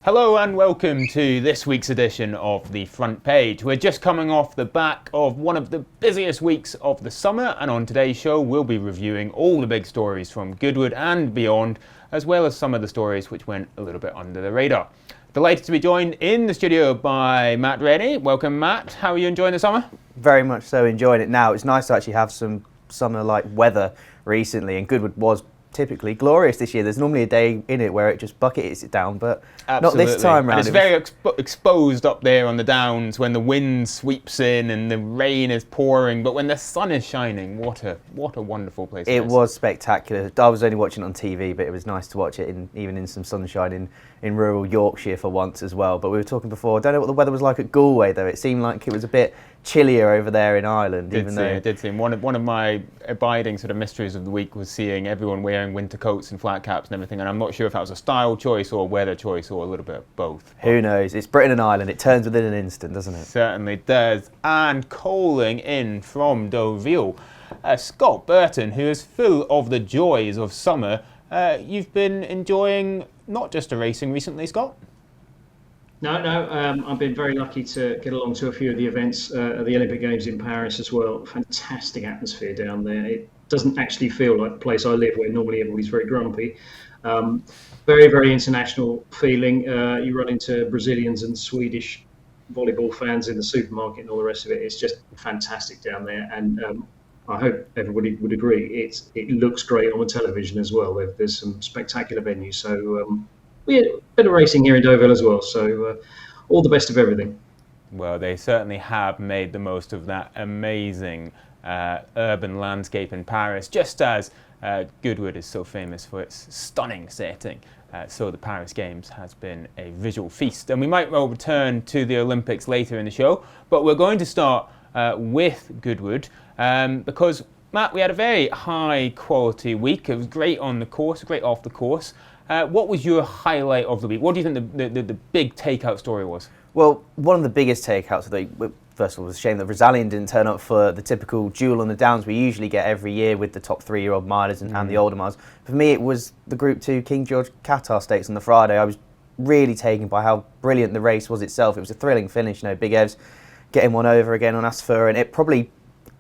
Hello and welcome to this week's edition of The Front Page. We're just coming off the back of one of the busiest weeks of the summer, and on today's show we'll be reviewing all the big stories from Goodwood and beyond, as well as some of the stories which went a little bit under the radar. Delighted to be joined in the studio by Matt Rennie. Welcome, Matt. How are you enjoying the summer? Very much so, enjoying it now. It's nice to actually have some summer-like weather recently, and Goodwood was typically glorious this year. There's normally a day in it where it just buckets it down, but Absolutely. Not this time round. And it's very exposed up there on the downs when the wind sweeps in and the rain is pouring, but when the sun is shining, what a wonderful place it is. It was spectacular. I was only watching it on TV, but it was nice to watch it even in some sunshine in rural Yorkshire for once as well. But we were talking before, I don't know what the weather was like at Galway though. It seemed like it was a bit chillier over there in Ireland. It did seem. One of my abiding sort of mysteries of the week was seeing everyone wearing winter coats and flat caps and everything, and I'm not sure if that was a style choice or a weather choice or a little bit of both. Who knows? It's Britain and Ireland. It turns within an instant, doesn't it? Certainly does. And calling in from Deauville, Scott Burton, who is full of the joys of summer. You've been enjoying not just a racing recently, Scott? No, I've been very lucky to get along to a few of the events at the Olympic Games in Paris as well. Fantastic atmosphere down there. It doesn't actually feel like the place I live, where normally everybody's very grumpy. Very, very international feeling. You run into Brazilians and Swedish volleyball fans in the supermarket and all the rest of it. It's just fantastic down there, and I hope everybody would agree. It looks great on the television as well. There's some spectacular venues. So we had a bit of racing here in Deauville as well. So all the best of everything. Well, they certainly have made the most of that amazing urban landscape in Paris, just as Goodwood is so famous for its stunning setting. So the Paris Games has been a visual feast. And we might well return to the Olympics later in the show, but we're going to start with Goodwood because, Matt, we had a very high quality week. It was great on the course, great off the course. What was your highlight of the week? What do you think the big takeout story was? Well, one of the biggest takeouts of the week, first of all, it was a shame that Rosalind didn't turn up for the typical duel on the downs we usually get every year with the top 3-year-old milers and the older milers. For me, it was the Group 2 King George Qatar Stakes on the Friday. I was really taken by how brilliant the race was itself. It was a thrilling finish, Big Ev's getting one over again on Asfoora, and it probably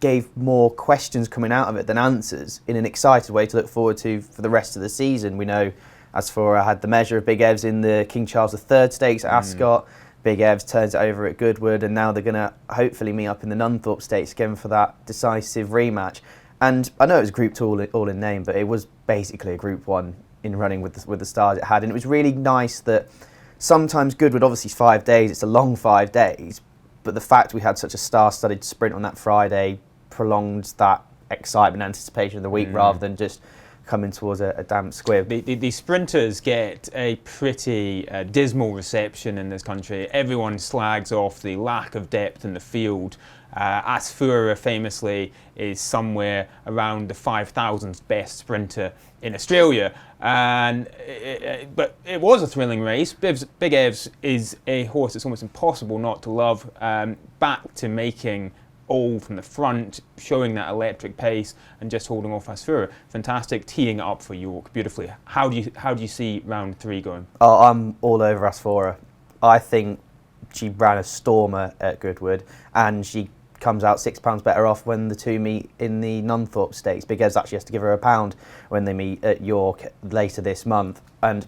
gave more questions coming out of it than answers in an excited way to look forward to for the rest of the season. We know Asfoora had the measure of Big Ev's in the King Charles III Stakes at Ascot. Big Ev's turns it over at Goodwood, and now they're going to hopefully meet up in the Nunthorpe Stakes again for that decisive rematch. And I know it was Group 2 all in name, but it was basically a Group 1 in running with the stars it had. And it was really nice that sometimes Goodwood, obviously 5 days, it's a long 5 days, but the fact we had such a star-studded sprint on that Friday prolonged that excitement and anticipation of the week rather than just coming towards a damp squib. The sprinters get a pretty dismal reception in this country. Everyone slags off the lack of depth in the field. Asfoora famously is somewhere around the 5,000th best sprinter in Australia. But it was a thrilling race. Big Ev's is a horse that's almost impossible not to love. Back to making all from the front, showing that electric pace and just holding off Asfoora. Fantastic, teeing it up for York beautifully. How do you see round 3 going? Oh, I'm all over Asfoora. I think she ran a stormer at Goodwood, and she comes out £6 better off when the two meet in the Nunthorpe Stakes. Big Ev's actually has to give her £1 when they meet at York later this month. And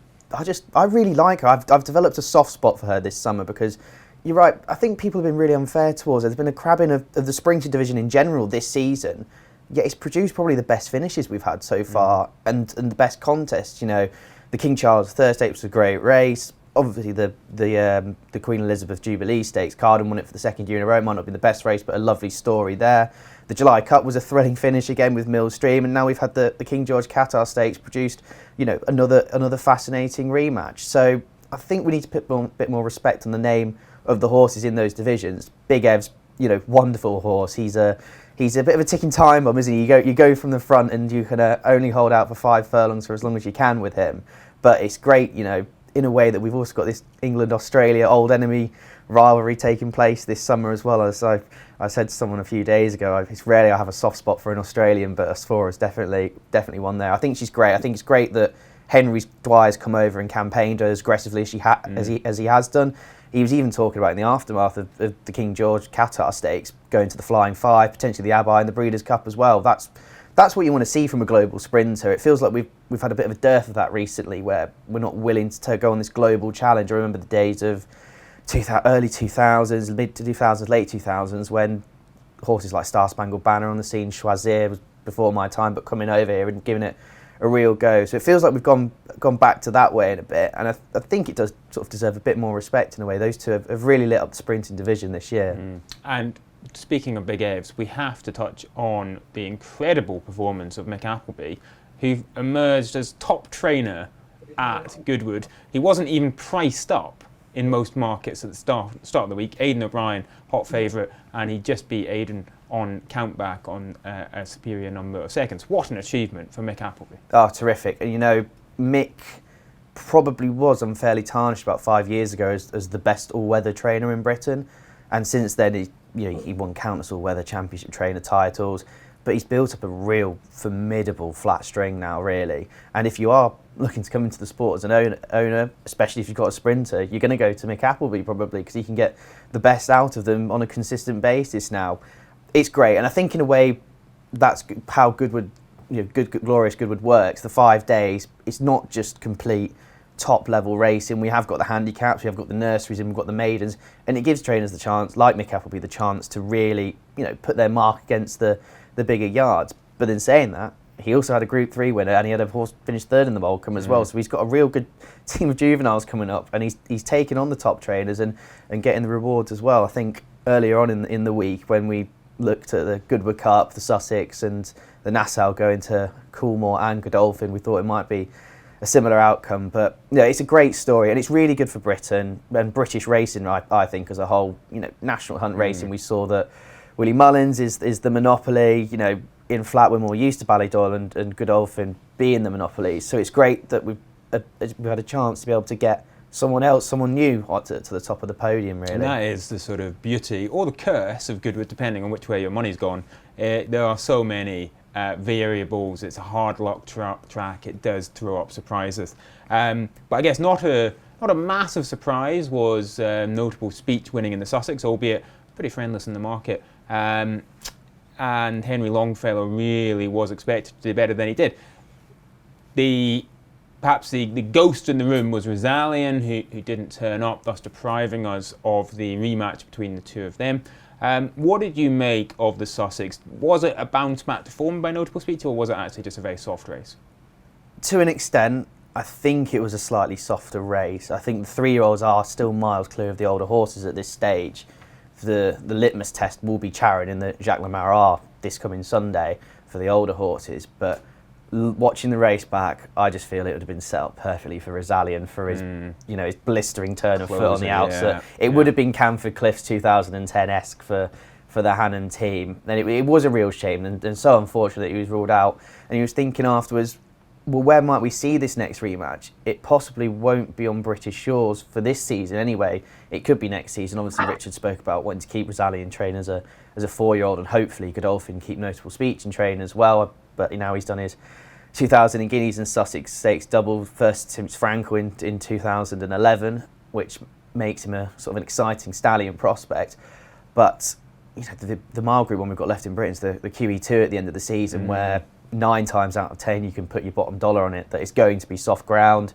I really like her. I've developed a soft spot for her this summer because you're right, I think people have been really unfair towards her. There's been a crabbing of the sprinting division in general this season, yet it's produced probably the best finishes we've had so far and the best contests. The King Charles III Stakes was a great race. Obviously, the Queen Elizabeth Jubilee Stakes, Carden won it for the second year in a row. Might not be the best race, but a lovely story there. The July Cup was a thrilling finish again with Millstream, and now we've had the King George Qatar Stakes produced, another fascinating rematch. So I think we need to put a bit more respect on the name of the horses in those divisions. Big Ev's, wonderful horse. He's a bit of a ticking time bomb, isn't he? You go from the front and you can only hold out for 5 furlongs for as long as you can with him. But it's great, in a way that we've also got this England-Australia old enemy rivalry taking place this summer as well. As I said to someone a few days ago, it's rarely I have a soft spot for an Australian, but Asfoora is definitely one there. I think she's great. I think it's great that Henry Dwyer's come over and campaigned as aggressively as he has done. He was even talking about in the aftermath of the King George Qatar Stakes going to the Flying Five, potentially the Abai and the Breeders' Cup as well. That's what you want to see from a global sprinter. It feels like we've had a bit of a dearth of that recently, where we're not willing to go on this global challenge. I remember the days of early 2000s, mid 2000s, late 2000s, when horses like Star Spangled Banner on the scene, Choisir was before my time, but coming over here and giving it a real go. So it feels like we've gone back to that way in a bit, and I think it does sort of deserve a bit more respect in a way. Those two have really lit up the sprinting division this year. And speaking of big Evs, we have to touch on the incredible performance of Mick Appleby, who emerged as top trainer at Goodwood. He wasn't even priced up in most markets at the start of the week. Aidan O'Brien, hot favourite, and he just beat Aidan on countback on a superior number of seconds. What an achievement for Mick Appleby. Oh, terrific. And you know, Mick probably was unfairly tarnished about 5 years ago as the best all-weather trainer in Britain, and since then he won countless all-weather championship trainer titles, but he's built up a real formidable flat string now, really. And if you are looking to come into the sport as an owner, especially if you've got a sprinter, you're going to go to Mick Appleby probably, because he can get the best out of them on a consistent basis now. It's great, and I think in a way that's how Goodwood, Glorious Goodwood works. The 5 days, it's not just complete top level racing. We have got the handicaps, we have got the nurseries, and we've got the maidens, and it gives trainers the chance, like Mick Appleby, the chance to really, put their mark against the bigger yards. But in saying that, he also had a Group 3 winner, and he had a horse finish third in the Volcom as well. So he's got a real good team of juveniles coming up, and he's taking on the top trainers and getting the rewards as well. I think earlier on in the week, when we looked at the Goodwood Cup, the Sussex and the Nassau going to Coolmore and Godolphin, we thought it might be a similar outcome. But it's a great story, and it's really good for Britain and British racing, I think, as a whole. National hunt racing, we saw that Willie Mullins is the monopoly. In flat, we're more used to Ballydoyle and Godolphin being the monopolies. So it's great that we've had a chance to be able to get someone new to the top of the podium, really. And that is the sort of beauty, or the curse of Goodwood, depending on which way your money's gone. There are so many variables. It's a hard luck track. It does throw up surprises. But I guess not a massive surprise was Notable Speech winning in the Sussex, albeit pretty friendless in the market. And Henry Longfellow really was expected to do better than he did. Perhaps the ghost in the room was Rosalian, who didn't turn up, thus depriving us of the rematch between the two of them. What did you make of the Sussex? Was it a bounce back to form by Notable Speech, or was it actually just a very soft race? To an extent, I think it was a slightly softer race. I think the 3-year-olds are still miles clear of the older horses at this stage. The litmus test will be Charon in the Jacques Le Marat this coming Sunday for the older horses, but watching the race back, I just feel it would have been set up perfectly for Rosalian for his, his blistering turn of foot on the outset. It would have been Camford Cliff's 2010-esque for the Hannon team. And it was a real shame, and so unfortunate that he was ruled out. And he was thinking afterwards, well, where might we see this next rematch? It possibly won't be on British shores for this season anyway. It could be next season. Obviously, Richard spoke about wanting to keep Rosalian train as a 4-year-old, and hopefully Godolphin keep Notable Speech and train as well. But now he's done his 2,000 in Guineas and Sussex Stakes double, first since Franco in 2011, which makes him a sort of an exciting stallion prospect. But the mile group one we've got left in Britain is the QE2 at the end of the season, where 9 times out of 10 you can put your bottom dollar on it that it's going to be soft ground.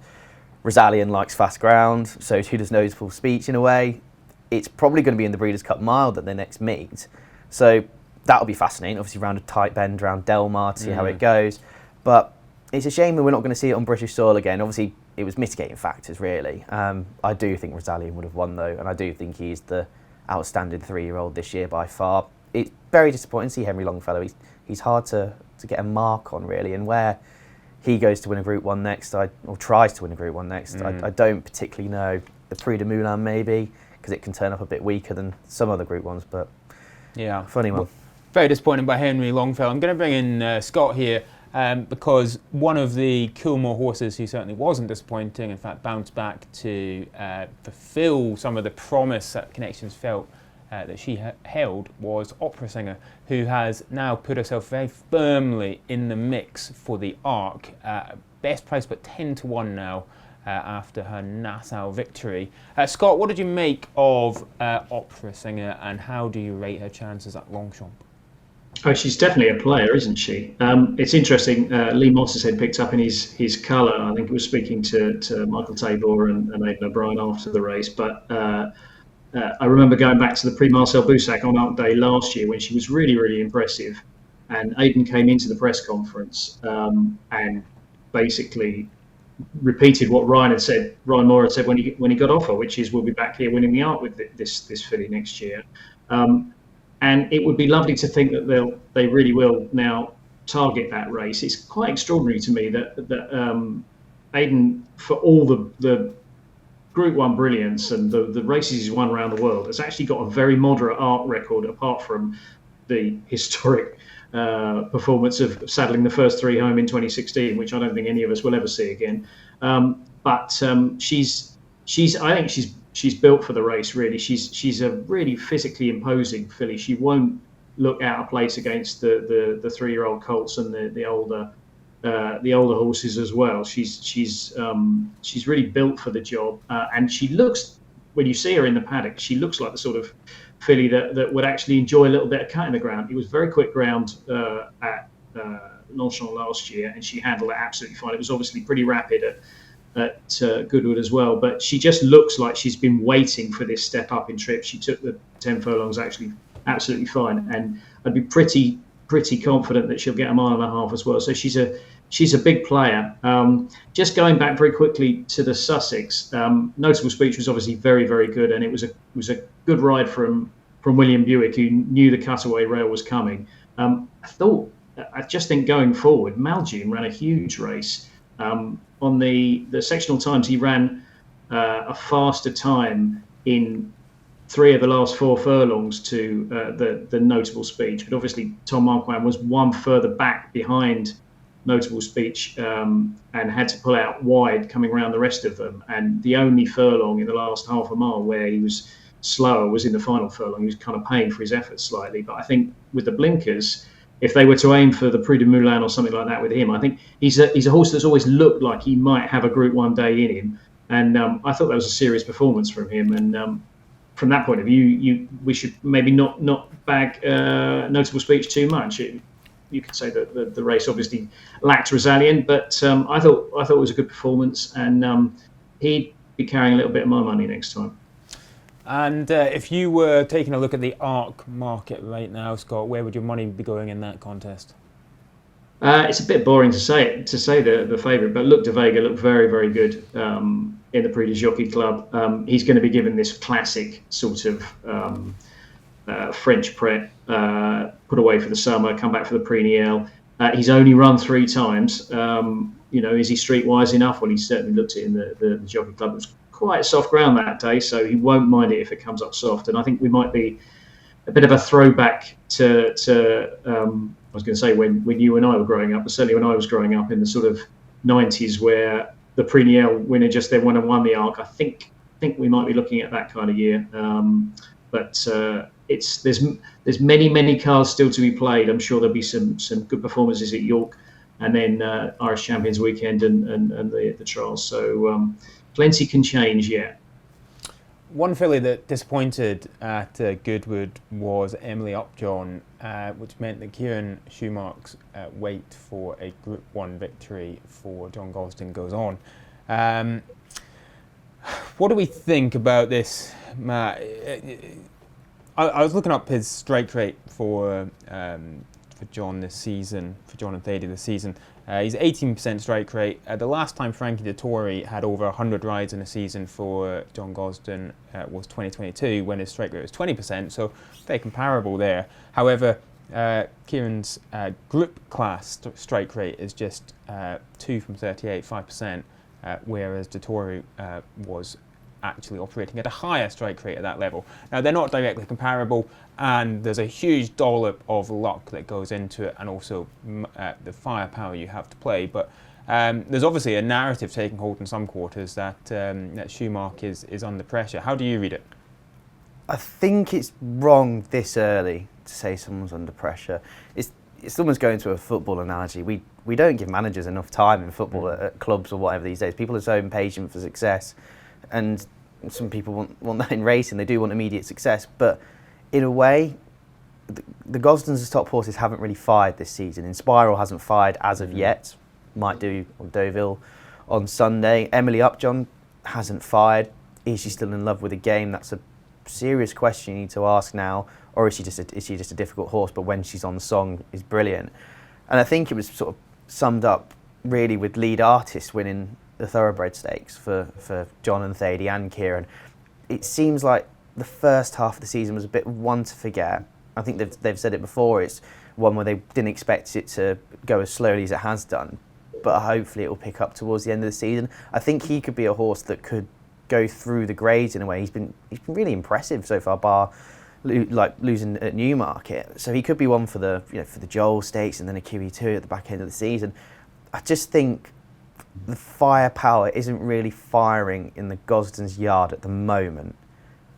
Rosalian likes fast ground, so too does Notable Speech in a way. It's probably going to be in the Breeders' Cup Mile that they next meet, so that'll be fascinating. Obviously round a tight bend around Delmar to see how it goes, but it's a shame that we're not going to see it on British soil again. Obviously it was mitigating factors, really. I do think Rosalian would have won though, and I do think he's the outstanding 3-year-old this year by far. It's very disappointing to see Henry Longfellow. He's hard to get a mark on, really, and where he goes to win a Group 1 next, or tries to win a Group 1 next, I don't particularly know. The Prix de Moulin maybe, because it can turn up a bit weaker than some other Group 1s, but yeah, funny one. Well, very disappointing by Henry Longfellow. I'm going to bring in Scott here, because one of the Coolmore horses who certainly wasn't disappointing, in fact bounced back to fulfil some of the promise that Connections felt that she held was Opera Singer, who has now put herself very firmly in the mix for the Arc. Best price, but 10-1 now after her Nassau victory. Scott, what did you make of Opera Singer, and how do you rate her chances at Longchamp? Oh, she's definitely a player, isn't she? It's interesting. Lee Moss had picked up in his colour. I think he was speaking to Michael Tabor and Aidan O'Brien after the race. But I remember going back to the pre-Marcel Boussac on Arc Day last year when she was really, really impressive. And Aidan came into the press conference and basically repeated what Ryan Moore had said when he got off her, which is, we'll be back here winning the Arc with this filly next year. And it would be lovely to think that they really will now target that race. It's quite extraordinary to me that Aidan, for all the Group 1 brilliance and the races he's won around the world, has actually got a very moderate Arc record, apart from the historic performance of saddling the first 3 home in 2016, which I don't think any of us will ever see again. But I think she's built for the race, really. She's a really physically imposing filly. She won't look out of place against the 3-year-old colts and the older horses as well. She's really built for the job, and she looks, when you see her in the paddock, she looks like the sort of filly that would actually enjoy a little bit of cut in the ground. It was very quick ground at Longchamp last year, and she handled it absolutely fine. It was obviously pretty rapid at Goodwood as well, but she just looks like she's been waiting for this step up in trip. She took the 10 furlongs actually absolutely fine, and I'd be pretty confident that she'll get a 1.5 miles as well. So she's a big player. Just going back very quickly to the Sussex, Notable Speech was obviously very, very good, and it was a good ride from William Buick, who knew the cutaway rail was coming. I just think going forward, Maljean ran a huge race. On the sectional times, he ran a faster time in 3 of the last 4 furlongs to the Notable Speech. But obviously, Tom Marquand was 1 further back behind Notable Speech and had to pull out wide coming around the rest of them. And the only furlong in the last half a mile where he was slower was in the final furlong. He was kind of paying for his efforts slightly. But I think with the blinkers, if they were to aim for the Prix de Moulin or something like that with him, I think he's a horse that's always looked like he might have a Group 1 day in him. And I thought that was a serious performance from him. And from that point of view, we should maybe not bag Notable Speech too much. You could say that the race obviously lacked Rosalian, but I thought it was a good performance, and he'd be carrying a little bit of my money next time. And if you were taking a look at the Arc market right now, Scott, where would your money be going in that contest? It's a bit boring to say the favourite, but Luc de Vega looked very, very good in the Prix de Jockey Club. He's going to be given this classic sort of French prep, put away for the summer, come back for the Prix Niel. He's only run 3 times. Is he streetwise enough? Well, he certainly looked it in the Jockey Club. It was quite soft ground that day, so he won't mind it if it comes up soft. And I think we might be a bit of a throwback to I was going to say when you and I were growing up, but certainly when I was growing up in the sort of 90s, where the Prix Niel winner just then went and won the Arc. I think we might be looking at that kind of year. But there's many cards still to be played. I'm sure there'll be some good performances at York, and then Irish Champions Weekend and the trials. So plenty can change yet. One filly that disappointed at Goodwood was Emily Upjohn, which meant that Kieran Shoemark's wait for a Group 1 victory for John Gosden goes on. What do we think about this, Matt? I was looking up his strike rate for John this season, for John and Thady this season. He's 18% strike rate. The last time Frankie Dettori had over 100 rides in a season for John Gosden was 2022, when his strike rate was 20%, so very comparable there. However, Kieran's group class strike rate is just 2 from 38, 5%, whereas Dettori was actually operating at a higher strike rate at that level. Now, they're not directly comparable, and there's a huge dollop of luck that goes into it, and also the firepower you have to play. But there's obviously a narrative taking hold in some quarters that Shoemark is under pressure. How do you read it? I think it's wrong this early to say someone's under pressure. It's almost going to a football analogy. We don't give managers enough time in football at clubs or whatever these days. People are so impatient for success, and some people want that in racing. They do want immediate success, but in a way, the Gosdens as top horses haven't really fired this season. Inspiral hasn't fired as of yet. Might do on Deauville on Sunday. Emily Upjohn hasn't fired. Is she still in love with the game? That's a serious question you need to ask now. Or is she just a difficult horse, but when she's on song is brilliant? And I think it was sort of summed up really with lead artists winning the Thoroughbred Stakes for John and Thady and Kieran. It seems like the first half of the season was a bit one to forget. I think they've said it before, it's one where they didn't expect it to go as slowly as it has done, but hopefully it will pick up towards the end of the season. I think he could be a horse that could go through the grades in a way. He's been really impressive so far, bar losing at Newmarket. So he could be one for the Joel Stakes and then a QE2 at the back end of the season. I just think the firepower isn't really firing in the Gosden's yard at the moment.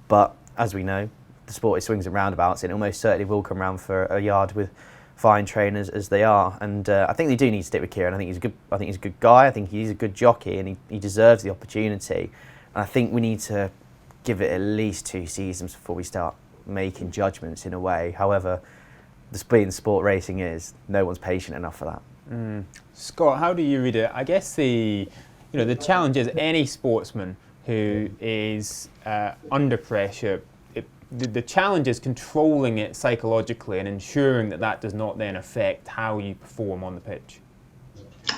But as we know, the sport is swings and roundabouts, and it almost certainly will come round for a yard with fine trainers as they are. And I think they do need to stick with Kieran. I think he's a good guy. I think he's a good jockey, and he deserves the opportunity. And I think we need to give it at least 2 seasons before we start making judgments in a way. However, the speed in sport racing is, no one's patient enough for that. Scott, how do you read it? I guess the challenge is any sportsman who is under pressure. The challenge is controlling it psychologically and ensuring that does not then affect how you perform on the pitch.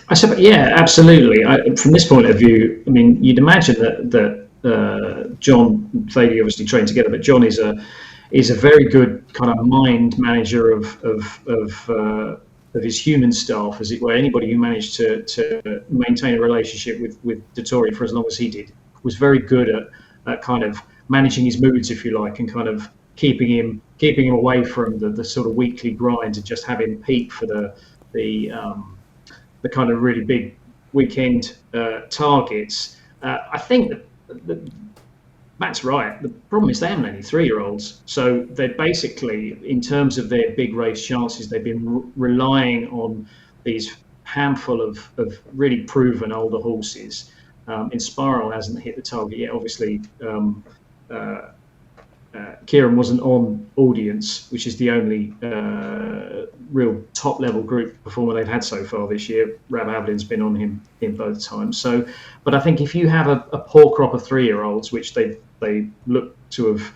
I suppose, yeah, absolutely. From this point of view, I mean, you'd imagine that John and Thady obviously train together, but John is a very good kind of mind manager of his human staff, as it were. Anybody who managed to maintain a relationship with Dettori for as long as he did was very good at kind of managing his moods, if you like, and kind of keeping him away from the sort of weekly grind and just have him peak for the kind of really big weekend targets. I think that Matt's right. The problem is they haven't any 3-year-olds, so they're basically, in terms of their big race chances, they've been relying on these handful of really proven older horses. Inspiral hasn't hit the target yet. Obviously, Kieran wasn't on Audience, which is the only real top-level group performer they've had so far this year. Rab Avelyn's been on him in both times. So, but I think if you have a poor crop of 3-year-olds, which they look to have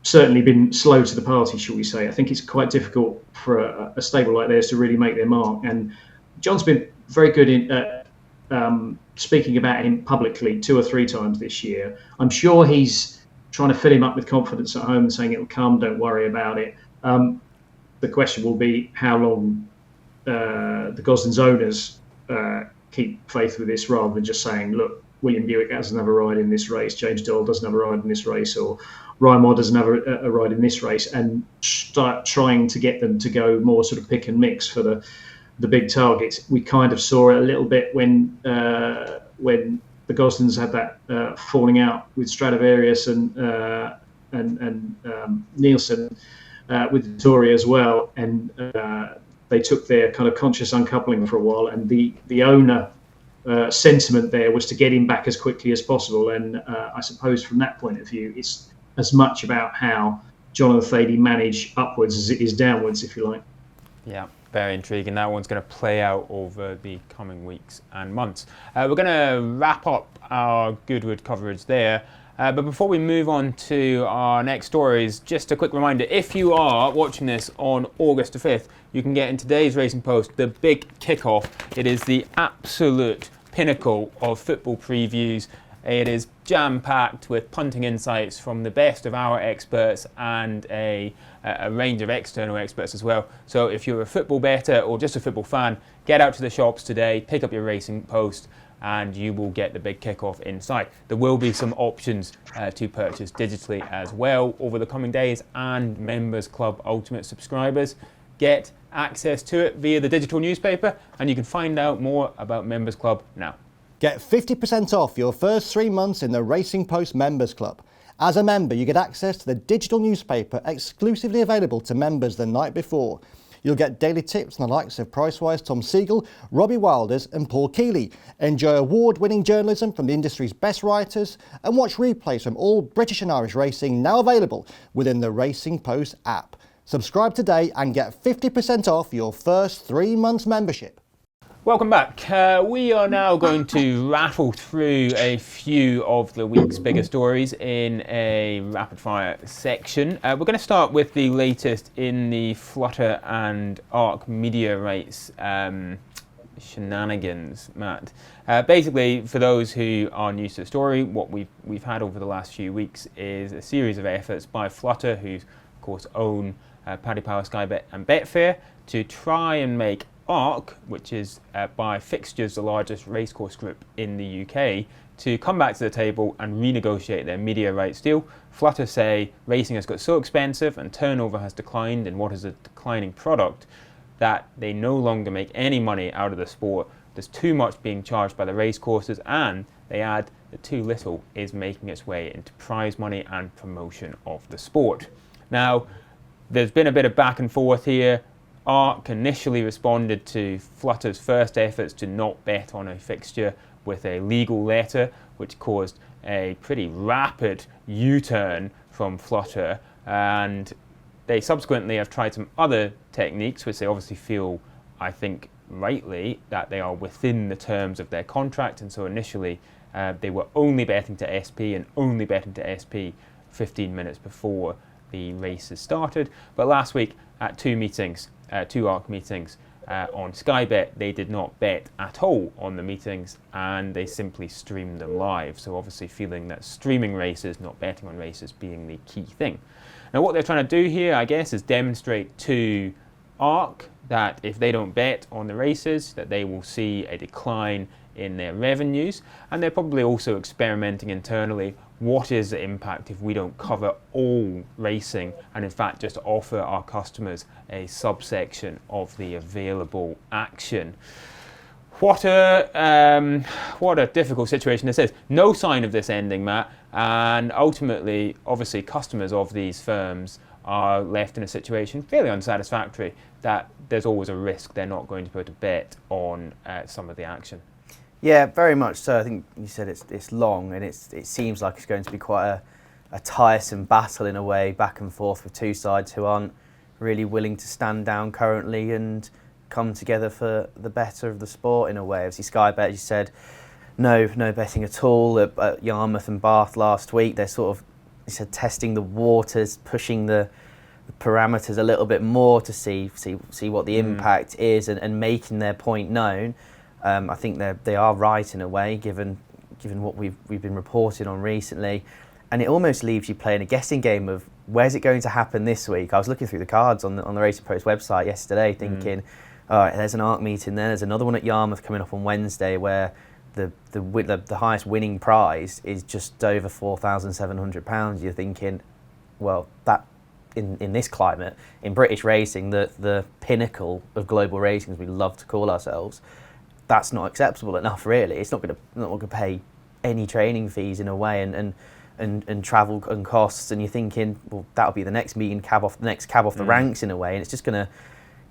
certainly been slow to the party, shall we say, I think it's quite difficult for a stable like theirs to really make their mark. And John's been very good in speaking about him publicly 2 or 3 times this year. I'm sure he's trying to fill him up with confidence at home and saying it'll come, don't worry about it. The question will be how long the Gosden's owners keep faith with this, rather than just saying, look, William Buick doesn't have a ride in this race, James Doyle doesn't have a ride in this race, or Ryan Moore doesn't have a ride in this race, and start trying to get them to go more sort of pick and mix for the big targets. We kind of saw it a little bit when the Gosdens had that falling out with Stradivarius and Nielsen with Dettori as well, and they took their kind of conscious uncoupling for a while, and the owner sentiment there was to get him back as quickly as possible. And I suppose from that point of view, it's as much about how John and Thady manage upwards as it is downwards, if you like. Yeah, very intriguing. That one's going to play out over the coming weeks and months. We're going to wrap up our Goodwood coverage there. But before we move on to our next stories, just a quick reminder, if you are watching this on August the 5th, you can get in today's Racing Post the big kickoff. It is the absolute pinnacle of football previews. It is jam-packed with punting insights from the best of our experts and a range of external experts as well. So if you're a football bettor or just a football fan, get out to the shops today, pick up your Racing Post, and you will get the big kickoff inside. There will be some options to purchase digitally as well over the coming days, and Members Club Ultimate subscribers get access to it via the digital newspaper, and you can find out more about Members Club now. Get 50% off your first 3 months in the Racing Post Members Club As a member, you get access to the digital newspaper exclusively available to members the night before. You'll get daily tips from the likes of Pricewise Tom Siegel, Robbie Wilders and Paul Keeley. Enjoy award-winning journalism from the industry's best writers and watch replays from all British and Irish racing, now available within the Racing Post app. Subscribe today and get 50% off your first 3 months membership. Welcome back. We are now going to rattle through a few of the week's bigger stories in a rapid fire section. We're going to start with the latest in the Flutter and Arc media rights shenanigans, Matt. Basically, for those who are new to the story, what we've had over the last few weeks is a series of efforts by Flutter, who of course own Paddy Power, Sky Bet and Betfair, to try and make Arc, which is by fixtures the largest racecourse group in the UK, to come back to the table and renegotiate their media rights deal. Flutter say racing has got so expensive and turnover has declined in what is a declining product that they no longer make any money out of the sport. There's too much being charged by the racecourses, and they add that too little is making its way into prize money and promotion of the sport. Now, there's been a bit of back and forth here. Arc initially responded to Flutter's first efforts to not bet on a fixture with a legal letter, which caused a pretty rapid U-turn from Flutter, and they subsequently have tried some other techniques, which they obviously feel, I think rightly, that they are within the terms of their contract. And so initially they were only betting to SP and only betting to SP 15 minutes before the races started. But last week at two ARC meetings on Sky Bet, they did not bet at all on the meetings and they simply streamed them live. So obviously feeling that streaming races, not betting on races, being the key thing. Now what they're trying to do here, I guess, is demonstrate to ARC that if they don't bet on the races, that they will see a decline in their revenues, and they're probably also experimenting internally. What is the impact if we don't cover all racing and in fact just offer our customers a subsection of the available action? What a difficult situation this is. No sign of this ending, Matt, and ultimately, obviously, customers of these firms are left in a situation fairly unsatisfactory that there's always a risk they're not going to be able to bet on some of the action. Yeah, very much so. I think you said it's long, and it seems like it's going to be quite a tiresome battle in a way, back and forth with two sides who aren't really willing to stand down currently and come together for the better of the sport in a way. Obviously, Sky Bet, you said, no betting at all at Yarmouth and Bath last week. They're sort of, you said, testing the waters, pushing the parameters a little bit more to see what the impact is and making their point known. I think they are right in a way, given what we've been reporting on recently, and it almost leaves you playing a guessing game of where's it going to happen this week. I was looking through the cards on the Racing Post website yesterday, thinking, all right, there's an ARC meeting there. There's another one at Yarmouth coming up on Wednesday where the highest winning prize is just over £4,700. You're thinking, well, that in this climate, in British racing, the pinnacle of global racing, as we love to call ourselves, that's not acceptable enough, really. It's not going to pay any training fees in a way, and travel and costs. And you're thinking, well, that'll be the next cab off the ranks in a way. And it's just going to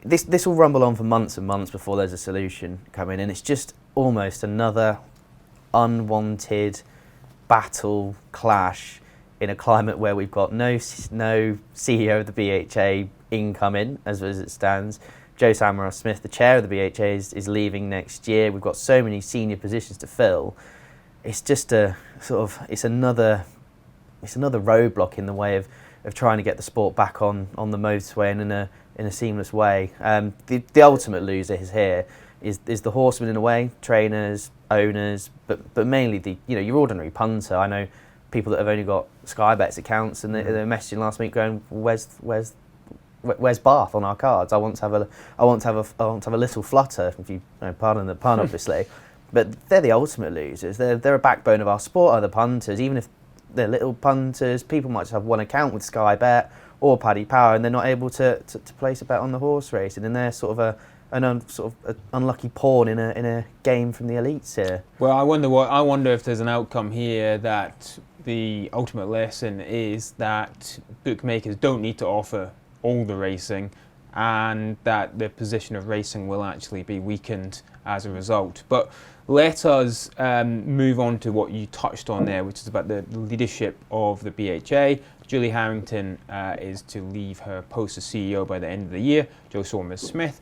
this will rumble on for months and months before there's a solution coming. And it's just almost another unwanted battle clash in a climate where we've got no CEO of the BHA incoming as it stands. Joe Samaros-Smith, the chair of the BHA, is leaving next year. We've got so many senior positions to fill. It's just it's another roadblock in the way of trying to get the sport back on the motorway and in a seamless way. The ultimate loser is the horsemen in a way, trainers, owners, but mainly your ordinary punter. I know people that have only got Sky Bet's accounts, and they're messaging last week going, where's Bath on our cards? I want to have a little Flutter, if you pardon the pun, obviously. But they're the ultimate losers. They're a backbone of our sport, are the punters. Even if they're little punters, people might just have one account with Sky Bet or Paddy Power, and they're not able to place a bet on the horse racing, and they're sort of an unlucky pawn in a game from the elites here. Well, I wonder if there's an outcome here that the ultimate lesson is that bookmakers don't need to offer all the racing, and that the position of racing will actually be weakened as a result. But let us move on to what you touched on there, which is about the leadership of the BHA. Julie Harrington is to leave her post as CEO by the end of the year. Joe Somers-Smith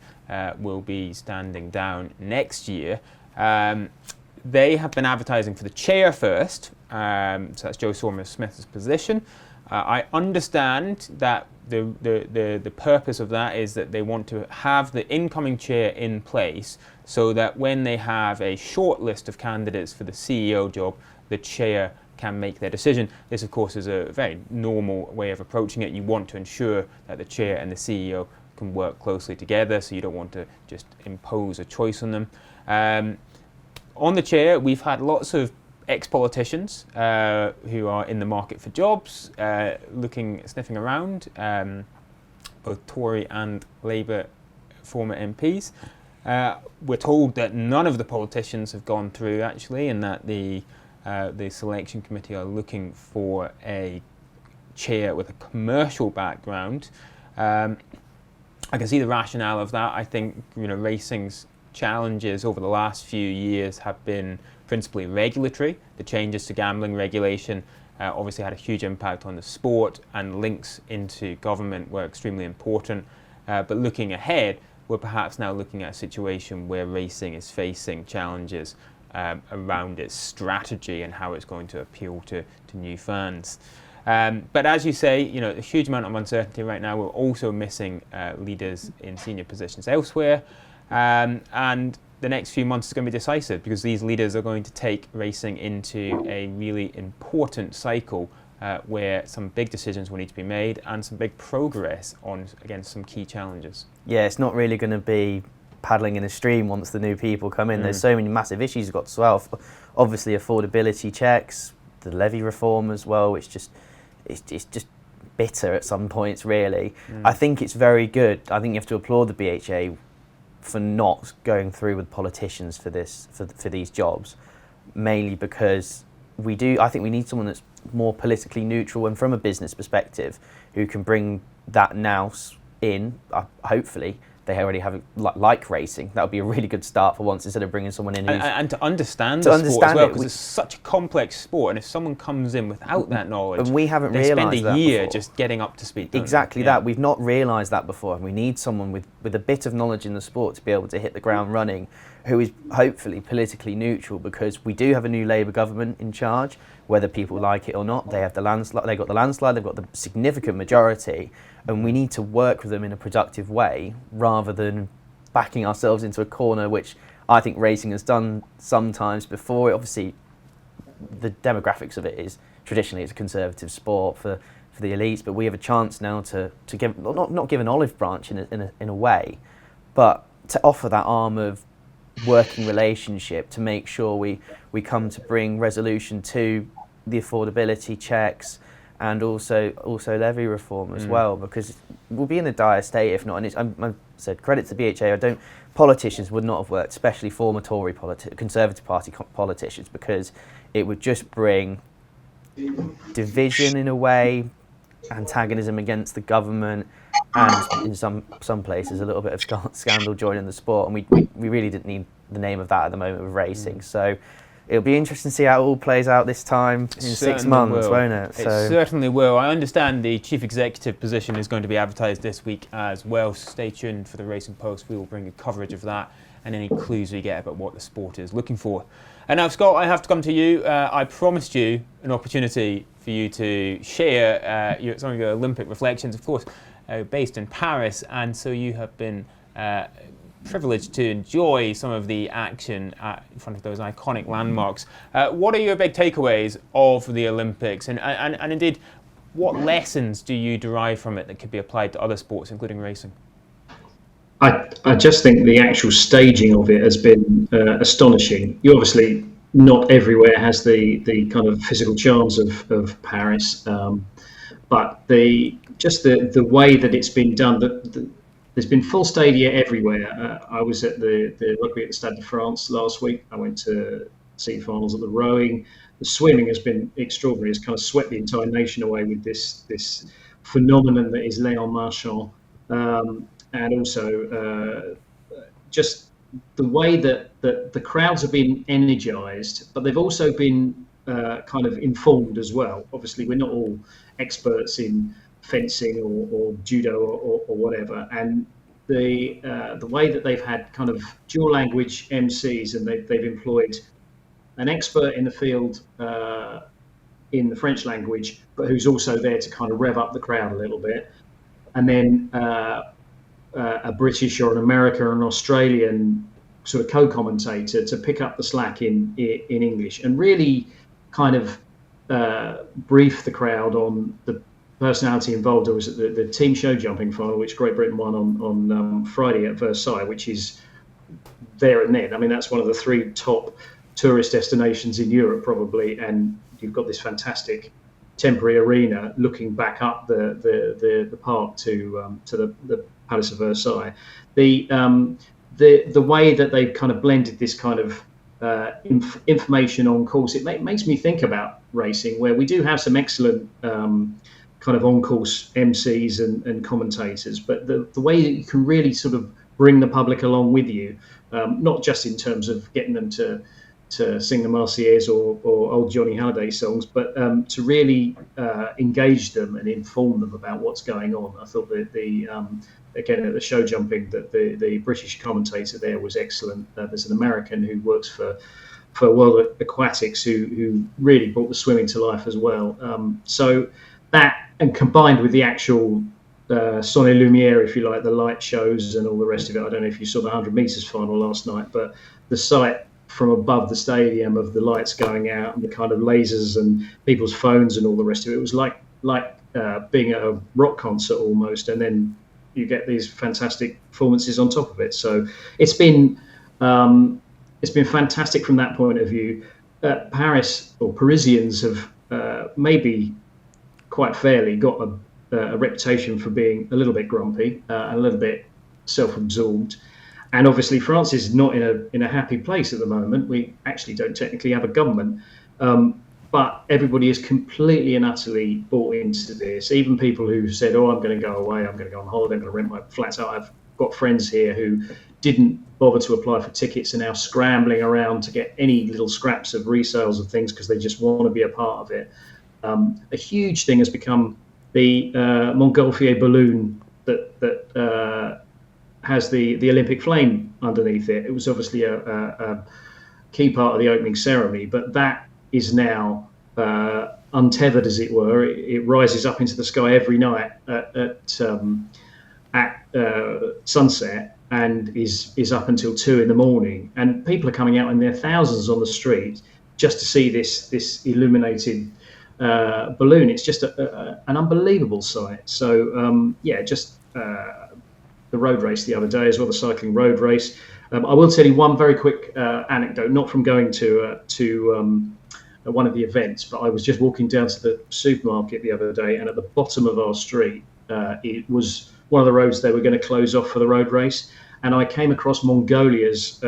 will be standing down next year. They have been advertising for the chair first, so that's Joe Somers-Smith's position. I understand that the purpose of that is that they want to have the incoming chair in place so that when they have a short list of candidates for the CEO job, the chair can make their decision. This, of course, is a very normal way of approaching it. You want to ensure that the chair and the CEO can work closely together, so you don't want to just impose a choice on them. On the chair, we've had lots of ex-politicians who are in the market for jobs, sniffing around, both Tory and Labour former MPs. We're told that none of the politicians have gone through, actually, and that the selection committee are looking for a chair with a commercial background. I can see the rationale of that. I think racing's challenges over the last few years have been principally regulatory. The changes to gambling regulation obviously had a huge impact on the sport, and links into government were extremely important. But looking ahead, we're perhaps now looking at a situation where racing is facing challenges around its strategy and how it's going to appeal to new fans. But as you say, a huge amount of uncertainty right now. We're also missing leaders in senior positions elsewhere. And the next few months is going to be decisive, because these leaders are going to take racing into a really important cycle where some big decisions will need to be made and some big progress on, again, some key challenges. Yeah, it's not really going to be paddling in a stream once the new people come in. There's so many massive issues you've got to solve. Obviously, affordability checks, the levy reform as well, which it's just bitter at some points, really. I think it's very good. I think you have to applaud the BHA for not going through with politicians for these jobs, mainly because I think we need someone that's more politically neutral and from a business perspective who can bring that nous in. Hopefully they already have like racing. That would be a really good start for once, instead of bringing someone in and to understand the sport as well, because it's such a complex sport, and if someone comes in without that knowledge, and we haven't they realised spend a year before. Just getting up to speed. Exactly that. We've not realised that before, and we need someone with a bit of knowledge in the sport to be able to hit the ground running, who is hopefully politically neutral, because we do have a new Labour government in charge, whether people like it or not. They have the landslide. They've got the landslide. They've got the significant majority, and we need to work with them in a productive way rather than backing ourselves into a corner, which I think racing has done sometimes before. Obviously, the demographics of it is traditionally it's a conservative sport for the elites, but we have a chance now to give not give an olive branch in a way, but to offer that arm of working relationship to make sure we come to bring resolution to the affordability checks and also levy reform as well, because we'll be in a dire state if not. And I said credit to BHA. Politicians would not have worked, especially former Tory Conservative Party politicians, because it would just bring division in a way, antagonism against the government, and in some places a little bit of scandal joining the sport. And we really didn't need the name of that at the moment with racing. So it'll be interesting to see how it all plays out this time in 6 months, won't it? It certainly will. I understand the chief executive position is going to be advertised this week as well. So stay tuned for the Racing Post. We will bring you coverage of that and any clues we get about what the sport is looking for. And now, Scott, I have to come to you. I promised you an opportunity for you to share some of your Olympic reflections, of course, based in Paris, and so you have been privileged to enjoy some of the action in front of those iconic landmarks. What are your big takeaways of the Olympics, and indeed, what lessons do you derive from it that could be applied to other sports, including racing? I just think the actual staging of it has been astonishing. You obviously not everywhere has the kind of physical charms of Paris, but the way that it's been done. There's been full stadia everywhere. I was at the rugby at the Stade de France last week. I went to finals at the rowing. The swimming has been extraordinary. It's kind of swept the entire nation away with this phenomenon that is Léon Marchand, and also just the way that the crowds have been energised, but they've also been kind of informed as well. Obviously, we're not all experts in fencing or judo or whatever, and the way that they've had kind of dual language MCs, and they've employed an expert in the field in the French language, but who's also there to kind of rev up the crowd a little bit, and then a British or an American or an Australian sort of co-commentator to pick up the slack in English and really kind of brief the crowd on the personality involved. There was the team show jumping final, which Great Britain won on Friday at Versailles, which is there and then. I mean, that's one of the 3 top tourist destinations in Europe probably, and you've got this fantastic temporary arena looking back up the park to the Palace of Versailles. The way that they've kind of blended this kind of information on course, it makes me think about racing, where we do have some excellent kind of on-course MCs and commentators, but the way that you can really sort of bring the public along with you, not just in terms of getting them to sing the Marseillaise or old Johnny Halliday songs, but to really engage them and inform them about what's going on. I thought that again, at the show jumping, that the British commentator there was excellent. There's an American who works for World Aquatics who really brought the swimming to life as well. So that, and combined with the actual son et lumière, if you like, the light shows and all the rest of it. I don't know if you saw the 100 metres final last night, but the sight from above the stadium of the lights going out and the kind of lasers and people's phones and all the rest of it, it was like being at a rock concert almost, and then you get these fantastic performances on top of it. So it's been fantastic from that point of view. Paris, or Parisians, have maybe quite fairly got a reputation for being a little bit grumpy, a little bit self-absorbed. And obviously France is not in a happy place at the moment. We actually don't technically have a government, but everybody is completely and utterly bought into this. Even people who said, "Oh, I'm going to go away, I'm going to go on holiday, I'm going to rent my flats out." I've got friends here who didn't bother to apply for tickets and now scrambling around to get any little scraps of resales of things because they just want to be a part of it. A huge thing has become the Montgolfier balloon that has the Olympic flame underneath it. It was obviously a key part of the opening ceremony, but that is now untethered, as it were. It rises up into the sky every night at sunset and is up until 2 a.m. And people are coming out in their thousands on the street just to see this illuminated balloon. It's just an unbelievable sight. So just the road race the other day as well, the cycling road race. I will tell you one very quick anecdote, not from going to one of the events, but I was just walking down to the supermarket the other day, and at the bottom of our street, it was one of the roads they were going to close off for the road race, and I came across Mongolia's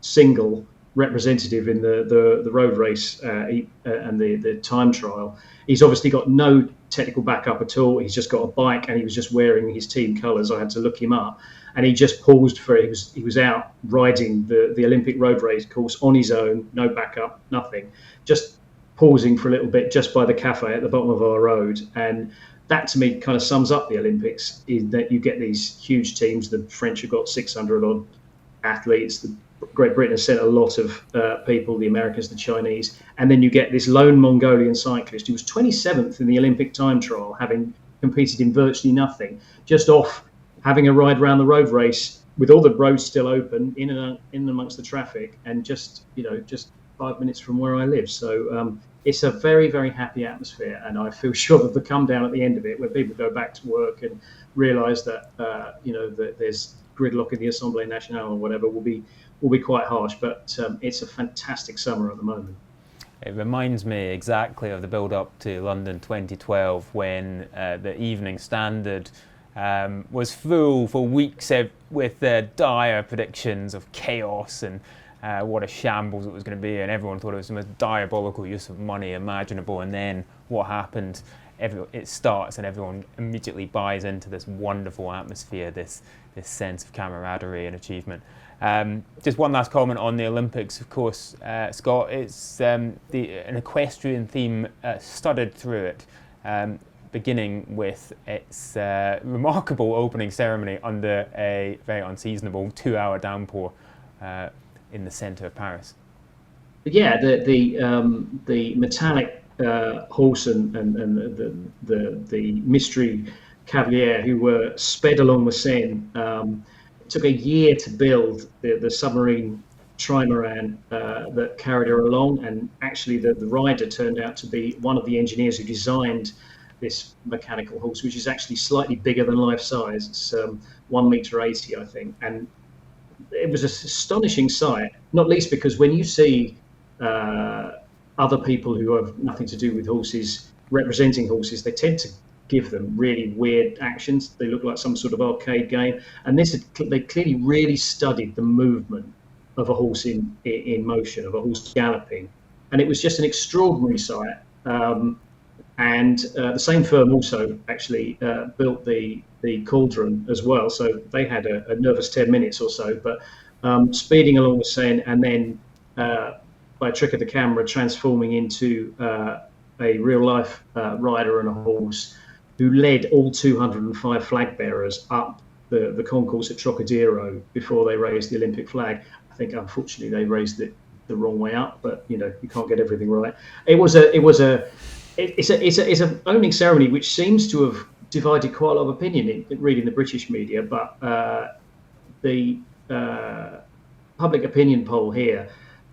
single representative in the road race and the time trial. He's obviously got no technical backup at all. He's just got a bike, and he was just wearing his team colours. I had to look him up, and he just paused for it. He was out riding the Olympic road race course on his own, no backup, nothing, just pausing for a little bit just by the cafe at the bottom of our road. And that to me kind of sums up the Olympics, is that you get these huge teams. The French have got 600 odd athletes. Great Britain has sent a lot of people, the Americans, the Chinese, and then you get this lone Mongolian cyclist who was 27th in the Olympic time trial, having competed in virtually nothing, just off having a ride around the road race with all the roads still open, in amongst the traffic, and just 5 minutes from where I live. So it's a very, very happy atmosphere, and I feel sure that the come down at the end of it, where people go back to work and realise that that there's gridlock in the Assemblée Nationale or whatever, will be quite harsh. But it's a fantastic summer at the moment. It reminds me exactly of the build-up to London 2012, when the Evening Standard was full for weeks with dire predictions of chaos and what a shambles it was going to be, and everyone thought it was the most diabolical use of money imaginable. And then what happened? It starts, and everyone immediately buys into this wonderful atmosphere, this sense of camaraderie and achievement. Just one last comment on the Olympics, of course, Scott. It's an equestrian theme studded through it, beginning with its remarkable opening ceremony under a very unseasonable 2-hour downpour in the centre of Paris. Yeah, the metallic horse and the mystery cavalier who were sped along the Seine. It took a year to build the submarine trimaran that carried her along, and actually the rider turned out to be one of the engineers who designed this mechanical horse, which is actually slightly bigger than life size. It's 1.80 meter, I think, and it was an astonishing sight, not least because when you see other people who have nothing to do with horses representing horses, they tend to give them really weird actions. They look like some sort of arcade game, and they clearly really studied the movement of a horse in motion, of a horse galloping, and it was just an extraordinary sight. And the same firm also actually built the cauldron as well, so they had a nervous 10 minutes or so, but speeding along the Seine, and then by a trick of the camera transforming into a real-life rider and a horse who led all 205 flag bearers up the concourse at Trocadero before they raised the Olympic flag. I think unfortunately they raised it the wrong way up, but you can't get everything right. It's an opening ceremony which seems to have divided quite a lot of opinion in reading the British media, but the public opinion poll here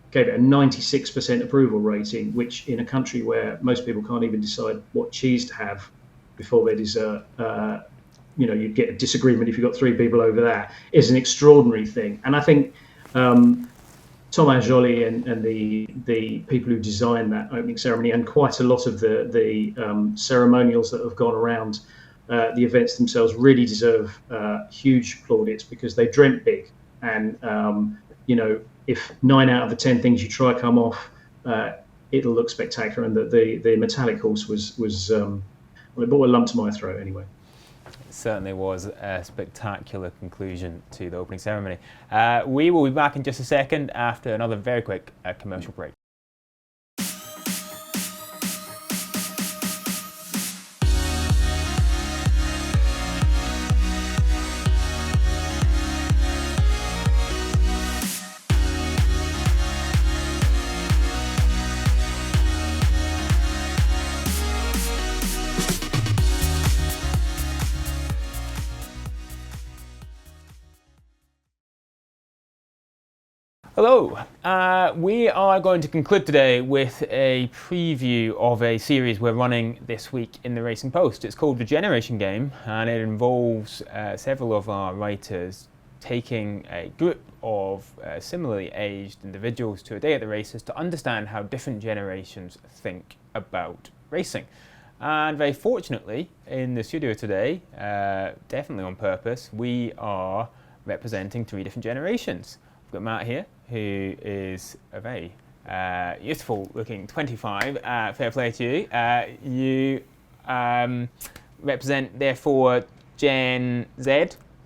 gave it a 96% approval rating, which in a country where most people can't even decide what cheese to have before their dessert, you'd get a disagreement if you've got 3 people over that, is an extraordinary thing. And I think Thomas Joly and the people who designed that opening ceremony, and quite a lot of the ceremonials that have gone around the events themselves, really deserve huge plaudits, because they dreamt big. And if 9 out of the 10 things you try come off, it'll look spectacular. And the metallic horse was it brought a lump to my throat anyway. It certainly was a spectacular conclusion to the opening ceremony. We will be back in just a second after another very quick commercial break. Hello, we are going to conclude today with a preview of a series we're running this week in the Racing Post. It's called The Generation Game, and it involves several of our writers taking a group of similarly aged individuals to a day at the races to understand how different generations think about racing. And very fortunately, in the studio today, definitely on purpose, we are representing 3 different generations. We've got Matt here, who is a very youthful looking 25, fair play to you. You represent therefore Gen Z?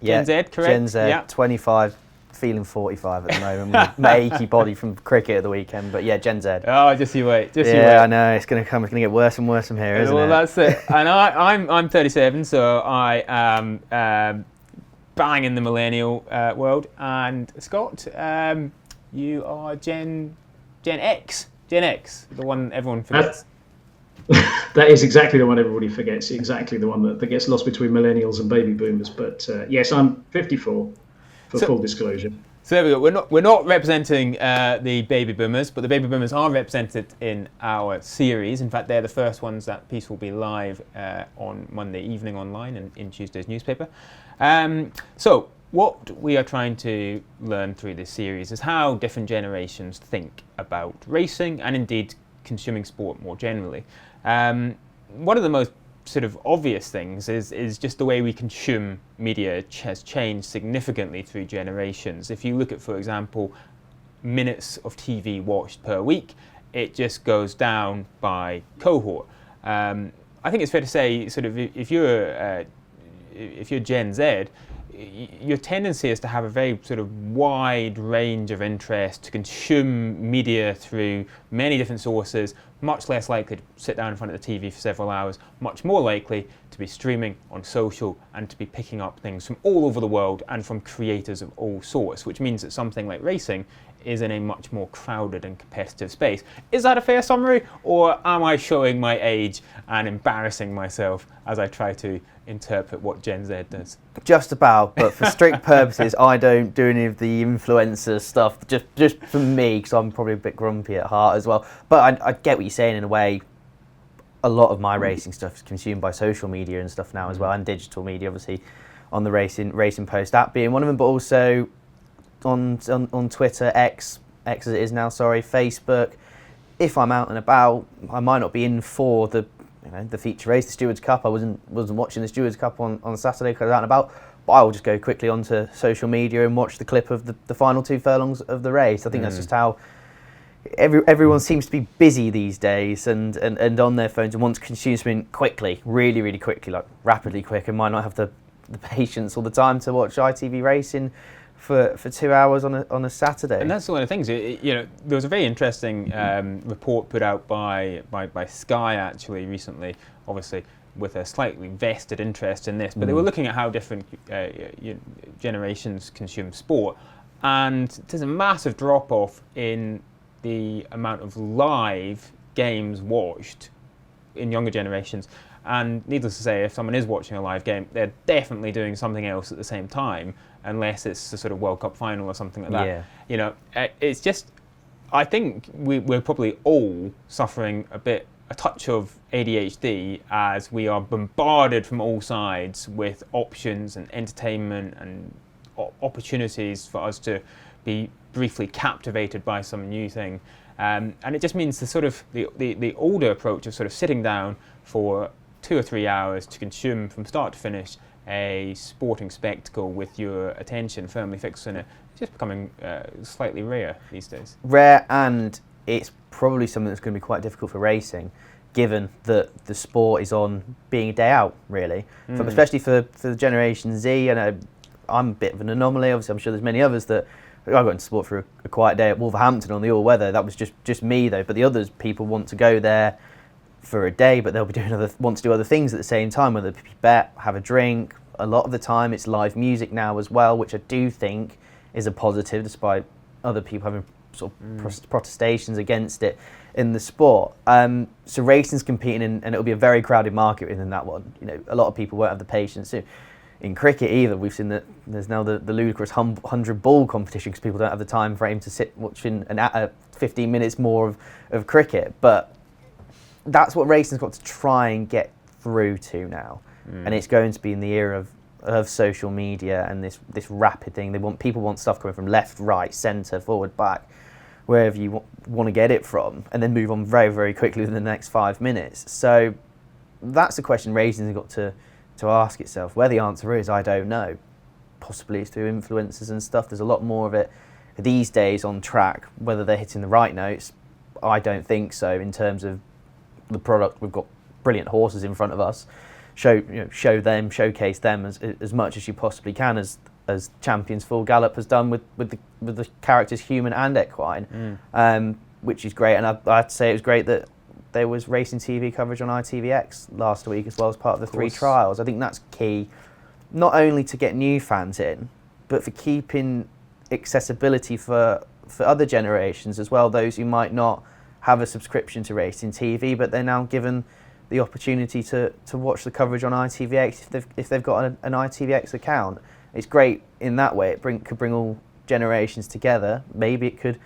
Yeah, Gen Z, correct? Gen Z, yeah. 25, feeling 45 at the moment, with my achy body from cricket at the weekend, but yeah, Gen Z. Oh, just you wait, just you wait. Yeah, I know, it's going to get worse and worse from here, isn't it? Well, that's it. And I'm 37, so I am bang in the millennial world. And Scott, you are Gen X, the one everyone forgets. That is exactly the one everybody forgets. Exactly the one that gets lost between millennials and baby boomers. But yes, I'm 54 for full disclosure. So there we go. We're not representing the baby boomers, but the baby boomers are represented in our series. In fact, they're the first ones. That piece will be live on Monday evening online and in Tuesday's newspaper. So what we are trying to learn through this series is how different generations think about racing and indeed consuming sport more generally. One of the most sort of obvious things is just the way we consume media has changed significantly through generations. If you look at, for example, minutes of TV watched per week. It just goes down by cohort. I think it's fair to say, sort of, if you're Gen Z, your tendency is to have a very sort of wide range of interest, to consume media through many different sources, much less likely to sit down in front of the TV for several hours, much more likely to be streaming on social and to be picking up things from all over the world and from creators of all sorts, which means that something like racing is in a much more crowded and competitive space. Is that a fair summary, or am I showing my age and embarrassing myself as I try to interpret what Gen Z does? Just about, but for strict purposes, I don't do any of the influencer stuff, just for me, because I'm probably a bit grumpy at heart as well. But I get what you're saying in a way. A lot of my racing stuff is consumed by social media and stuff now as well, and digital media, obviously, on the Racing Post app being one of them, but also on Twitter, X as it is now, Facebook. If I'm out and about, I might not be in for the feature race, the Stewards Cup. I wasn't watching the Stewards Cup on Saturday because I was out and about, but I will just go quickly onto social media and watch the clip of the final 2 furlongs of the race. I think that's just how everyone seems to be busy these days and on their phones and wants to consume something quickly, really, really quickly, like rapidly quick, and might not have the patience or the time to watch ITV racing for 2 hours on a Saturday. And that's one of the things. There was a very interesting report put out by Sky actually recently, obviously with a slightly vested interest in this, but they were looking at how different generations consume sport, and there's a massive drop off in the amount of live games watched in younger generations. And needless to say, if someone is watching a live game, they're definitely doing something else at the same time, unless it's a sort of World Cup final or something like that. Yeah. It's just, I think we're probably all suffering a touch of ADHD as we are bombarded from all sides with options and entertainment and opportunities for us to be briefly captivated by some new thing. And it just means the older approach of sort of sitting down for 2 or 3 hours to consume from start to finish a sporting spectacle with your attention firmly fixed on it, it's just becoming slightly rare these days. Rare, and it's probably something that's going to be quite difficult for racing, given that the sport is on being a day out, really. Especially for the Generation Z. I know I'm a bit of an anomaly, obviously I'm sure there's many others that I got into sport for a quiet day at Wolverhampton on the all-weather. That was just me though, but the others, people want to go there for a day, but they'll be want to do other things at the same time, whether it be bet, have a drink. A lot of the time it's live music now as well, which I do think is a positive, despite other people having sort of protestations against it in the sport. So racing's competing and it'll be a very crowded market within that one. A lot of people won't have the patience to. In cricket either, we've seen that there's now the ludicrous 100 ball competition because people don't have the time frame to sit watching 15 minutes more of cricket. But that's what racing's got to try and get through to now. And it's going to be in the era of social media and this rapid thing. People want stuff coming from left, right, centre, forward, back, wherever you want to get it from, and then move on very, very quickly within the next 5 minutes. So that's the question racing's got to ask itself. Where the answer is, I don't know. Possibly it's through influencers and stuff. There's a lot more of it these days on track. Whether they're hitting the right notes, I don't think so. In terms of the product, we've got brilliant horses in front of us. Showcase them as much as you possibly can, as Champions Full Gallop has done with the characters Human and Equine, which is great. And I have to say it was great that there was racing TV coverage on ITVX last week as well as part of the 3 trials. I think that's key, not only to get new fans in, but for keeping accessibility for other generations as well, those who might not have a subscription to racing TV, but they're now given the opportunity to watch the coverage on ITVX if they've got an ITVX account. It's great in that way. It could bring all generations together. Maybe it could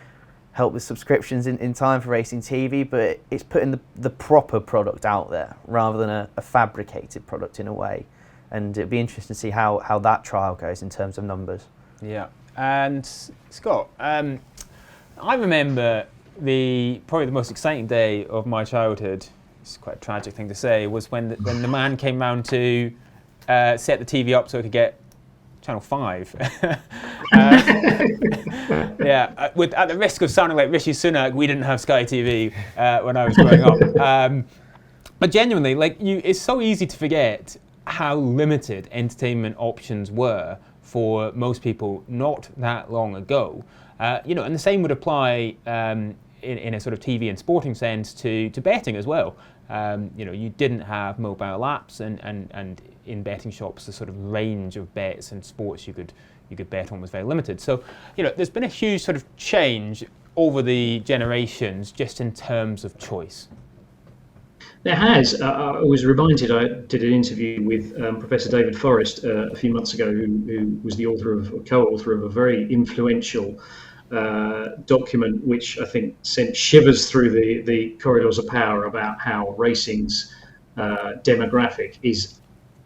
help with subscriptions in time for racing TV, but it's putting the proper product out there rather than a fabricated product in a way. And it'd be interesting to see how that trial goes in terms of numbers. Yeah, and Scott, I remember probably the most exciting day of my childhood. It's quite a tragic thing to say. Was when the man came round to set the TV up so I could get Channel 5. Yeah, at the risk of sounding like Rishi Sunak, we didn't have Sky TV when I was growing up. But genuinely, it's so easy to forget how limited entertainment options were for most people not that long ago. And the same would apply in a sort of TV and sporting sense to betting as well. You didn't have mobile apps, and in betting shops, the sort of range of bets and sports you could bet on was very limited. So, there's been a huge sort of change over the generations just in terms of choice. There has. I was reminded, I did an interview with Professor David Forrest a few months ago, who was the co-author of a very influential document, which I think sent shivers through the corridors of power about how racing's demographic is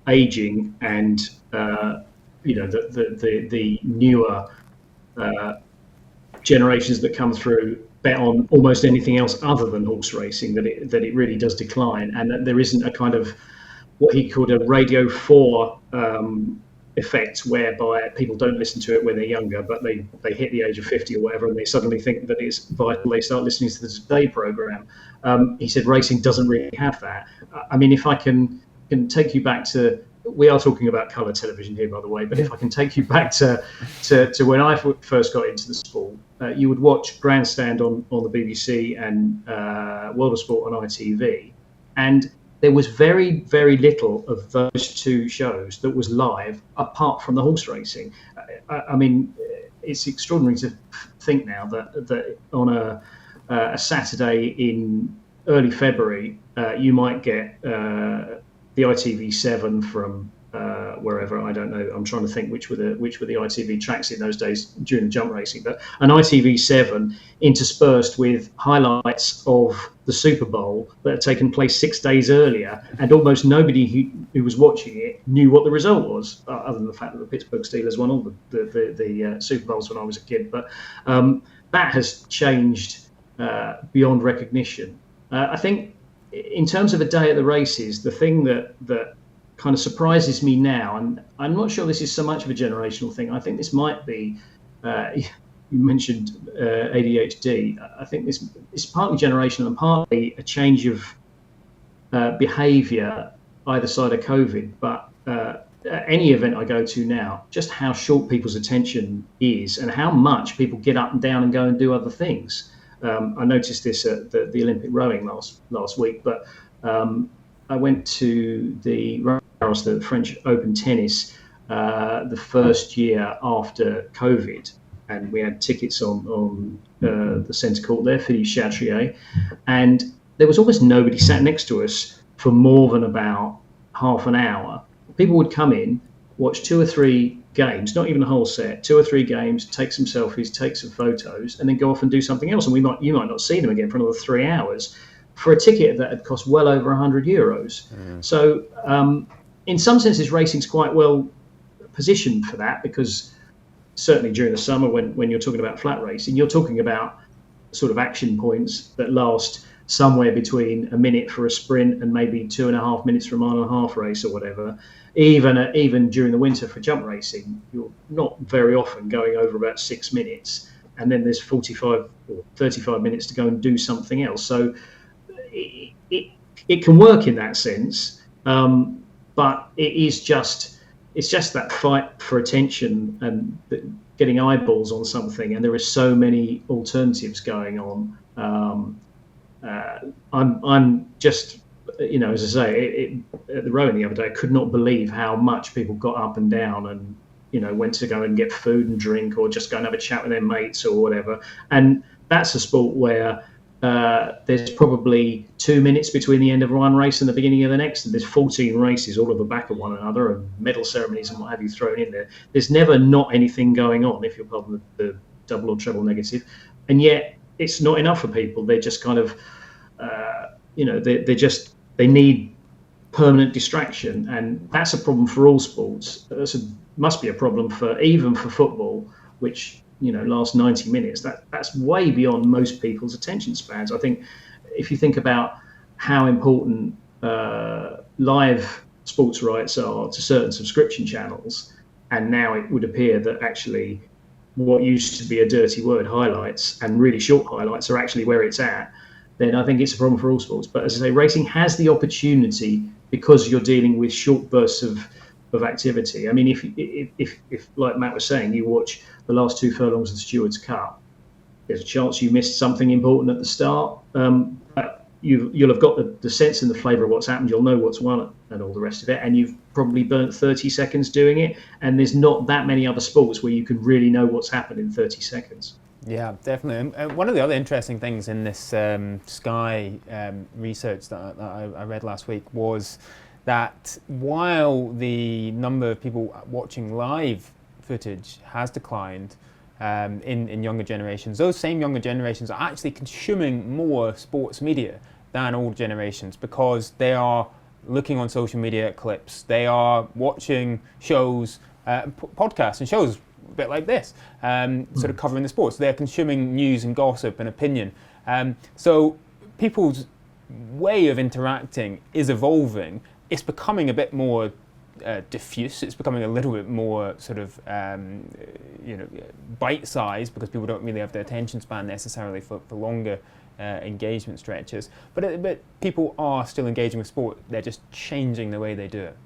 aging, and the newer generations that come through bet on almost anything else other than horse racing, that it really does decline, and that there isn't a kind of what he called a Radio 4 effect, whereby people don't listen to it when they're younger, but they hit the age of 50 or whatever, and they suddenly think that it's vital. They start listening to the Today programme. He said racing doesn't really have that. I mean, if I can take you back to, we are talking about colour television here, by the way, but if I can take you back to when I first got into the sport, you would watch Grandstand on the BBC and World of Sport on ITV, and there was very, very little of those two shows that was live apart from the horse racing. I mean, it's extraordinary to think now that on a Saturday in early February, you might get the ITV7 from wherever, I don't know. I'm trying to think which were the ITV tracks in those days during the jump racing, but an ITV7 interspersed with highlights of the Super Bowl that had taken place 6 days earlier, and almost nobody who was watching it knew what the result was, other than the fact that the Pittsburgh Steelers won all the Super Bowls when I was a kid. But that has changed beyond recognition. I think in terms of a day at the races, the thing that kind of surprises me now, and I'm not sure this is so much of a generational thing. I think this might be, you mentioned ADHD. I think it's partly generational and partly a change of behaviour either side of COVID. But any event I go to now, just how short people's attention is and how much people get up and down and go and do other things. I noticed this at the Olympic rowing last week, but I went to the French Open tennis the first year after COVID, and we had tickets on the centre court there, Philippe Chatrier, and there was almost nobody sat next to us for more than about half an hour. People would come in, watch 2 or 3 games, not even a whole set, 2 or 3 games, take some selfies, take some photos, and then go off and do something else. And you might not see them again for another 3 hours for a ticket that had cost well over €100. So in some senses, racing's quite well positioned for that, because certainly during the summer, when you're talking about flat racing, you're talking about sort of action points that last somewhere between a minute for a sprint and maybe 2.5 minutes for a 1.5 mile race or whatever. Even during the winter for jump racing, you're not very often going over about 6 minutes, and then there's 45 or 35 minutes to go and do something else. So it can work in that sense, but it's just that fight for attention and getting eyeballs on something, and there are so many alternatives going on. I'm just, as I say, at the rowing the other day, I could not believe how much people got up and down and went to go and get food and drink, or just go and have a chat with their mates or whatever. And that's a sport where there's probably 2 minutes between the end of one race and the beginning of the next, and there's 14 races all at the back of one another, and medal ceremonies and what have you thrown in there. There's never not anything going on, if you're pardon the double or treble negative, and yet it's not enough for people. They're just kind of they need permanent distraction, and that's a problem for all sports. Must be a problem even for football, which lasts 90 minutes. That's way beyond most people's attention spans. I think if you think about how important live sports rights are to certain subscription channels, and now it would appear that actually what used to be a dirty word, highlights, and really short highlights are actually where it's at, then I think it's a problem for all sports. But as I say, racing has the opportunity, because you're dealing with short bursts of activity. I mean, if like Matt was saying, you watch the last 2 furlongs of the Stewards Cup, there's a chance you missed something important at the start. But you'll have got the sense and the flavour of what's happened. You'll know what's won and all the rest of it. And you've probably burnt 30 seconds doing it. And there's not that many other sports where you can really know what's happened in 30 seconds. Yeah, definitely. And one of the other interesting things in this Sky research that I read last week was that while the number of people watching live footage has declined in younger generations, those same younger generations are actually consuming more sports media than older generations, because they are looking on social media at clips, they are watching shows, podcasts and shows a bit like this, sort of covering the sports. They're consuming news and gossip and opinion. So people's way of interacting is evolving. It's becoming a bit more diffuse. It's becoming a little bit more sort of bite-sized, because people don't really have the attention span necessarily for longer engagement stretches. But people are still engaging with sport. They're just changing the way they do it.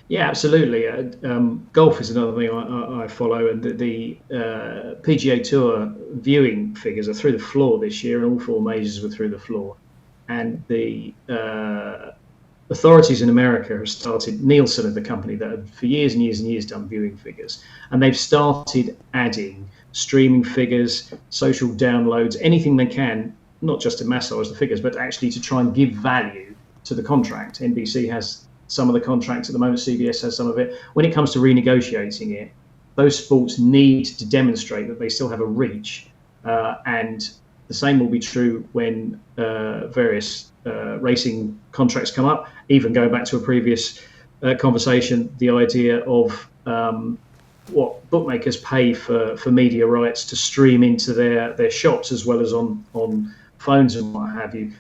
Yeah, absolutely. Golf is another thing I follow, and the PGA Tour viewing figures are through the floor this year, and all 4 majors were through the floor. And the authorities in America have started, Nielsen are the company that have for years and years and years done viewing figures, and they've started adding streaming figures, social downloads, anything they can, not just to massage the figures, but actually to try and give value to the contract. NBC has some of the contracts at the moment, CBS has some of it. When it comes to renegotiating it, those sports need to demonstrate that they still have a reach, and the same will be true when various racing contracts come up. Even going back to a previous conversation, the idea of what bookmakers pay for media rights to stream into their shops as well as on phones and what have you.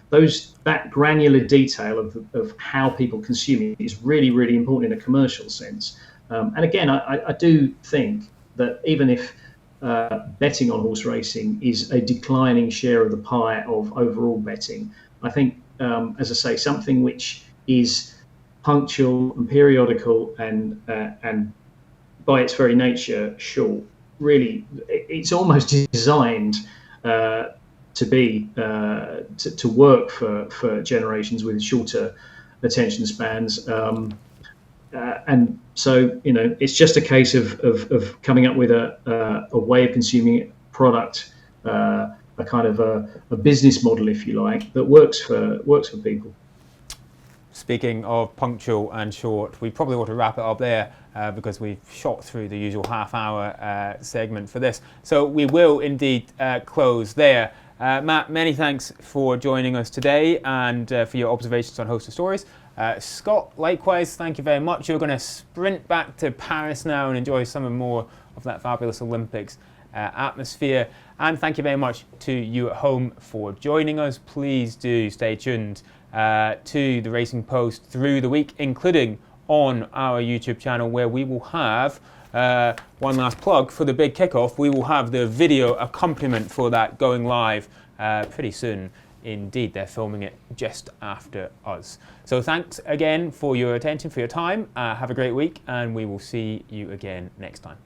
That granular detail of how people consume it is really, really important in a commercial sense. And again, I do think that even if betting on horse racing is a declining share of the pie of overall betting, I think, as I say, something which is punctual and periodical and by its very nature short, really, it's almost designed to be to work for generations with shorter attention spans, and so it's just a case of coming up with a way of consuming product, a kind of a business model, if you like, that works for people. Speaking of punctual and short, we probably ought to wrap it up there because we've shot through the usual half-hour segment for this. So we will indeed close there. Matt, many thanks for joining us today and for your observations on Host of Stories. Scott, likewise, thank you very much. You're going to sprint back to Paris now and enjoy some more of that fabulous Olympics atmosphere. And thank you very much to you at home for joining us. Please do stay tuned to the Racing Post through the week, including on our YouTube channel, where we will have one last plug for the big kickoff. We will have the video accompaniment for that going live pretty soon. Indeed, they're filming it just after us. So thanks again for your attention, for your time. Have a great week, and we will see you again next time.